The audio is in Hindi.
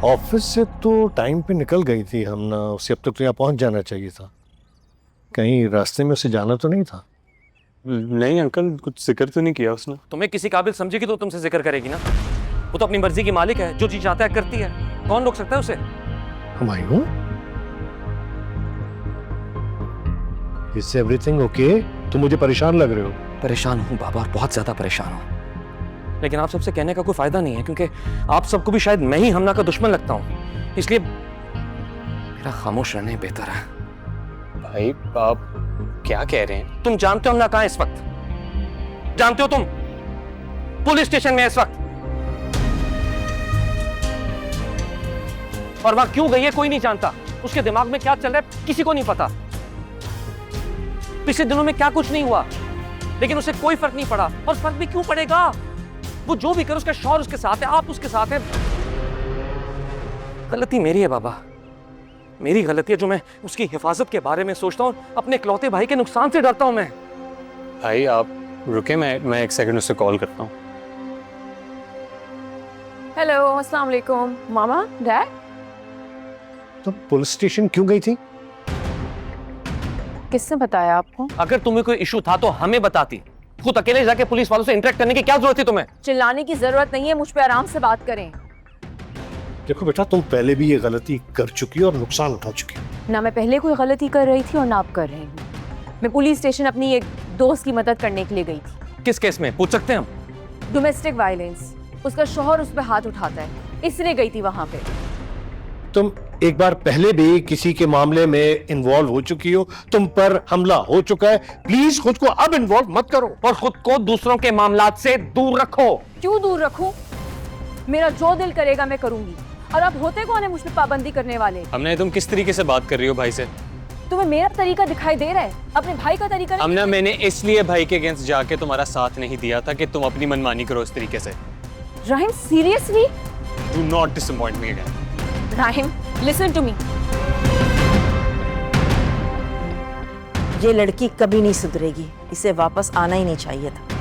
ऑफिस से तो टाइम पे निकल गई थी हम ना, उसे अब तक तो यहाँ पहुंच जाना चाहिए था। कहीं रास्ते में उसे जाना तो नहीं था? नहीं अंकल, कुछ जिक्र तो नहीं किया उसने। तुम्हें किसी काबिल समझेगी तो तुमसे जिक्र करेगी ना। वो तो अपनी मर्जी की मालिक है, जो चीज चाहता है करती है। कौन रोक सकता है उसे? Humayun, is everything okay? तुम मुझे परेशान लग रहे हो। परेशान हूँ बाबा, और बहुत ज्यादा परेशान हूँ, लेकिन आप सबसे कहने का कोई फायदा नहीं है, क्योंकि आप सबको भी शायद मैं ही हमना का दुश्मन लगता हूँ। इसलिए मेरा खामोश रहना ही बेहतर है। भाई आप क्या कह रहे हैं? तुम जानते हो हमना कहाँ है इस वक्त? जानते हो तुम? पुलिस स्टेशन में है इस वक्त। और वहां क्यों गई है कोई नहीं जानता। उसके दिमाग में क्या चल रहा है किसी को नहीं पता। पिछले दिनों में क्या कुछ नहीं हुआ, लेकिन उसे कोई फर्क नहीं पड़ा। और फर्क भी क्यों पड़ेगा? वो जो भी करे, उसका शौहर उसके साथ है, आप उसके साथ हैं। गलती मेरी है बाबा, मेरी गलती है जो मैं उसकी हिफाजत के बारे में सोचता हूँ। अपने इकलौते भाई के नुकसान से डरता हूं मैं। भाई आप रुके, मैं एक सेकंड उससे कॉल करता हूँ। हेलो, अस्सलाम वालेकुम। मामा, डैड, तो पुलिस स्टेशन क्यों गई थी? किसने बताया आपको? अगर तुम्हें कोई इशू था तो हमें बताती। खुद अकेले जाके पुलिस वालों से इंटरेक्ट करने की क्या जरूरत थी तुम्हें? चिल्लाने की जरूरत नहीं है, मुझ पे आराम से बात करें। देखो बेटा, तुम पहले भी ये गलती कर चुकी हो और नुकसान उठा चुकी हो। ना मैं पहले कोई गलती कर रही थी और ना आप कर रही हूँ। मैं पुलिस स्टेशन अपनी एक दोस्त की मदद करने के लिए गई थी। किस केस में पूछ सकते हैं हम? Domestic violence. उसका शौहर उस पर हाथ उठाता है, इसलिए गई थी वहां पे। तुम एक बार पहले भी किसी के मामले में इन्वॉल्व हो चुकी हो, तुम पर हमला हो चुका है। प्लीज खुद को अब इन्वॉल्व मत करो और खुद को दूसरों के मामलात से दूर रखो। क्यों दूर रखूं? मेरा जो दिल करेगा मैं करूंगी। और अब होते कौन है मुझ पे पाबंदी करने वाले? हमने, तुम किस तरीके से बात कर रही हो भाई से? तुम्हें मेरा तरीका दिखाई दे रहा है? अपने भाई का तरीका नहीं? हमने, मैंने इसलिए भाई के अगेंस्ट जाके तुम्हारा साथ नहीं दिया था कि तुम अपनी मनमानी करो इस तरीके से। Rahim, seriously? Do not disappoint me again. Rahim, listen to me. ये लड़की कभी नहीं सुधरेगी, इसे वापस आना ही नहीं चाहिए था।